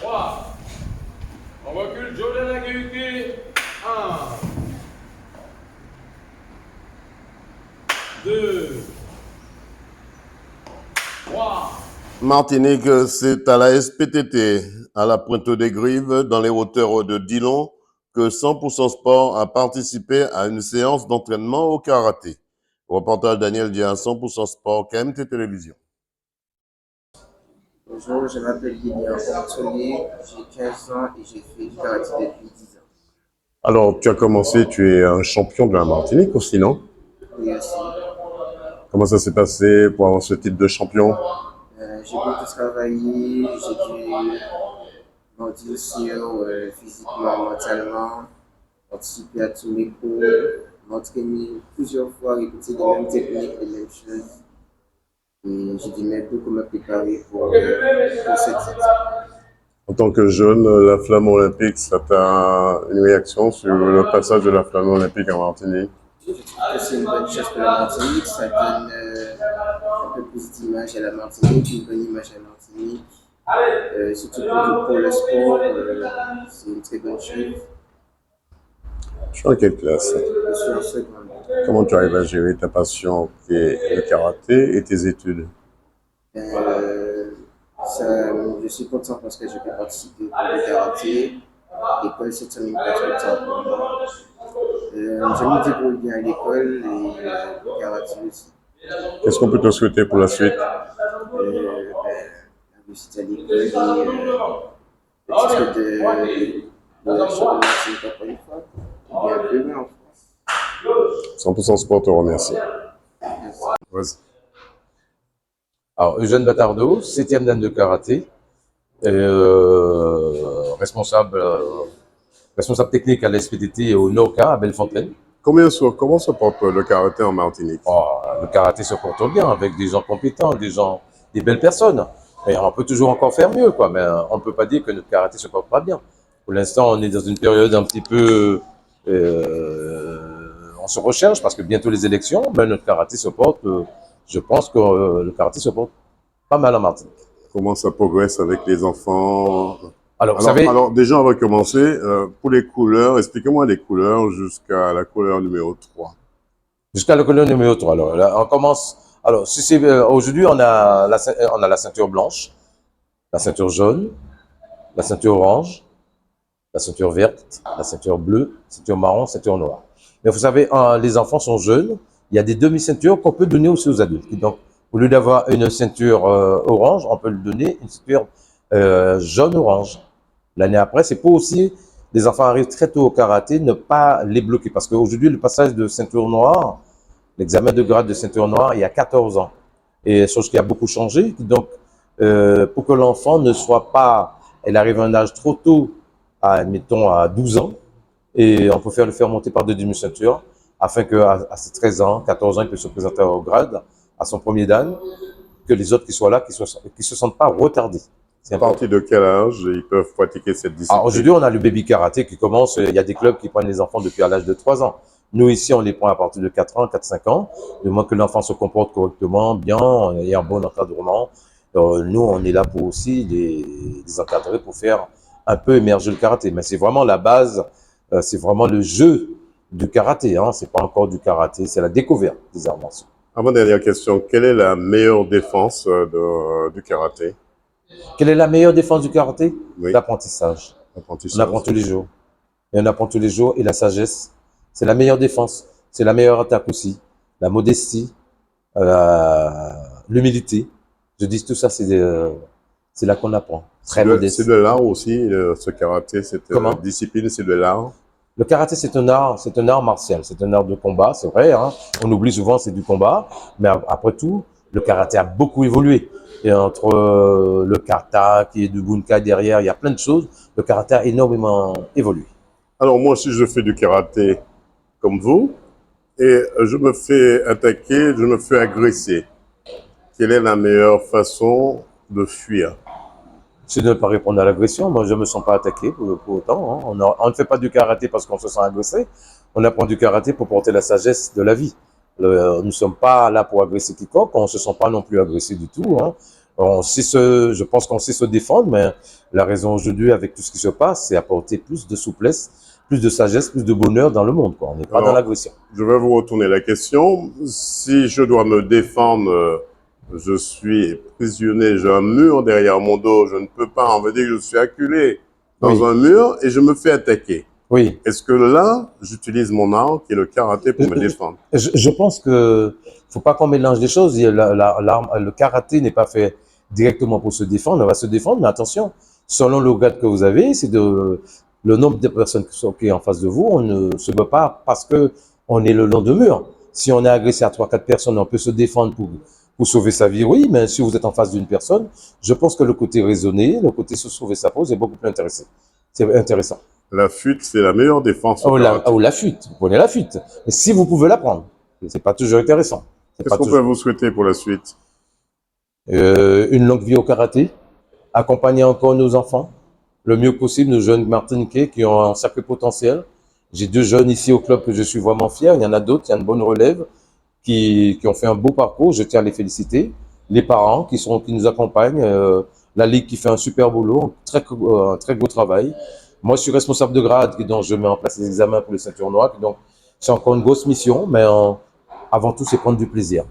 3. On recule, Jordan Aguiuki. 1. 2. 3. Martinique, c'est à la SPTT, à la Pointe des Grives, dans les hauteurs de Dillon, que 100% Sport a participé à une séance d'entraînement au karaté. Reportage Daniel Dia, 100% Sport, KMT Télévision. Bonjour, je m'appelle Lilian Anthony, j'ai 15 ans et j'ai fait du karaté depuis 10 ans. Alors, tu as commencé, tu es un champion de la Martinique aussi, non? Oui, aussi. Comment ça s'est passé pour avoir ce titre de champion? J'ai beaucoup travaillé, j'ai dû monter sur physiquement, mentalement, participer à tous mes cours, m'entraîner plusieurs fois, répéter les mêmes techniques, les mêmes choses. Et j'ai dû beaucoup me préparer pour ce titre. En tant que jeune, la flamme olympique, ça t'a une réaction sur le passage de la flamme olympique en Martinique? Je trouve que c'est une bonne chose pour la Martinique, ça donne un peu plus d'image à la Martinique, une bonne image à la Martinique. Surtout pour le sport, c'est une très bonne chose. Tu es en quelle classe? Je suis en seconde. Comment tu arrives à gérer ta passion qui est le karaté et tes études? Je suis content parce que je peux participer au cours de karaté. L'école, c'est un important pour moi. Je me débrouille bien à l'école et le karaté aussi. Qu'est-ce qu'on peut te souhaiter pour la suite? La réussite à l'école et le titre de champion de Martinique encore une fois. Et bien plus loin en France. 100% Sport te remercie. Merci. Alors, Eugène Batardeau, 7e dan de karaté, responsable technique à l'SPTT et au NOCA à Bellefontaine. Comment se porte le karaté en Martinique? Le karaté se porte bien avec des gens compétents, des belles personnes. Et on peut toujours encore faire mieux, quoi. Mais on ne peut pas dire que notre karaté se porte pas bien. Pour l'instant, on est dans une période un petit peu, on se recherche parce que bientôt les élections, mais notre karaté se porte. Je pense que le karaté se porte pas mal en Martinique. Comment ça progresse avec les enfants? Alors, vous savez, alors déjà, on va commencer. Pour les couleurs, expliquez-moi les couleurs jusqu'à la couleur numéro 3. Jusqu'à la couleur numéro 3. Alors, là, on commence. Alors, si c'est aujourd'hui, on a la ceinture blanche, la ceinture jaune, la ceinture orange, la ceinture verte, la ceinture bleue, ceinture marron, ceinture noire. Mais vous savez, les enfants sont jeunes. Il y a des demi-ceintures qu'on peut donner aussi aux adultes. Et donc, au lieu d'avoir une ceinture orange, on peut lui donner une ceinture jaune-orange. L'année après, c'est pour aussi, les enfants arrivent très tôt au karaté, ne pas les bloquer. Parce qu'aujourd'hui, le passage de ceinture noire, l'examen de grade de ceinture noire, il y a 14 ans. Et chose qui a beaucoup changé. Donc, pour que l'enfant ne soit pas, elle arrive à un âge trop tôt, mettons à 12 ans, et on peut le faire monter par 2 demi-ceintures, afin qu'à ses 13 ans, 14 ans, il puisse se présenter au grade, à son premier dan, que les autres qui soient là, qui se sentent pas retardés. À partir de quel âge ils peuvent pratiquer cette discipline? Aujourd'hui, on a le baby karaté qui commence, il y a des clubs qui prennent les enfants depuis à l'âge de 3 ans. Nous, ici, on les prend à partir de 4 ans, 4-5 ans, du moins que l'enfant se comporte correctement, bien, et un bon encadrement. Nous, on est là pour aussi les encadrer pour faire un peu émerger le karaté. Mais c'est vraiment la base, c'est vraiment le jeu du karaté, hein. C'est pas encore du karaté, c'est la découverte des arts martiaux. Avant-dernière question, quelle est la meilleure défense du karaté? Quelle est la meilleure défense du karaté? Oui. L'apprentissage. L'apprentissage. On apprend tous les jours. Et on apprend tous les jours. Et la sagesse, c'est la meilleure défense. C'est la meilleure attaque aussi. La modestie, l'humilité. Je dis tout ça, c'est là qu'on apprend. Très modeste. C'est de l'art aussi, ce karaté, cette Comment? discipline, c'est de l'art. Le karaté, c'est un art martial. C'est un art de combat, c'est vrai, hein. On oublie souvent, c'est du combat. Mais après tout, le karaté a beaucoup évolué. Et entre le kata, qui est du bunkai derrière, il y a plein de choses. Le karaté a énormément évolué. Alors moi, si je fais du karaté comme vous, et je me fais attaquer, je me fais agresser, quelle est la meilleure façon de fuir? C'est de ne pas répondre à l'agression. Moi, je ne me sens pas attaqué pour autant, hein. On ne fait pas du karaté parce qu'on se sent agressé. On apprend du karaté pour porter la sagesse de la vie. Nous ne sommes pas là pour agresser quiconque. On ne se sent pas non plus agressé du tout, hein. Je pense qu'on sait se défendre, mais la raison aujourd'hui, avec tout ce qui se passe, c'est apporter plus de souplesse, plus de sagesse, plus de bonheur dans le monde, quoi. On n'est pas Alors, dans l'agression. Je vais vous retourner la question. Si je dois me défendre, je suis prisonnier, j'ai un mur derrière mon dos, je ne peux pas, on va dire que je suis acculé dans Oui. un mur et je me fais attaquer. Oui. Est-ce que là, j'utilise mon arme qui est le karaté pour me défendre? Je pense que faut pas qu'on mélange les choses. Le karaté n'est pas fait directement pour se défendre. On va se défendre, mais attention, selon le grade que vous avez, le nombre de personnes qui est en face de vous, on ne se bat pas parce que on est le long de mur. Si on est agressé à 3-4 personnes, on peut se défendre pour sauver sa vie, oui, mais si vous êtes en face d'une personne, je pense que le côté raisonné, le côté se sauver sa peau, est beaucoup plus intéressant. C'est intéressant. La fuite, c'est la meilleure défense au Ou karaté. la fuite, vous prenez la fuite. Mais si vous pouvez la prendre, c'est pas toujours intéressant. Qu'est-ce qu'on peut vous souhaiter pour la suite? Une longue vie au karaté, accompagner encore nos enfants le mieux possible, nos jeunes Martiniquais qui ont un sacré potentiel. J'ai 2 jeunes ici au club que je suis vraiment fier. Il y en a d'autres, il y a une bonne relève qui ont fait un beau parcours. Je tiens à les féliciter. Les parents qui nous accompagnent, la ligue qui fait un super boulot, un très beau travail. Moi, je suis responsable de grade, donc je mets en place les examens pour les ceintures noires. Donc, c'est encore une grosse mission, mais avant tout, c'est prendre du plaisir.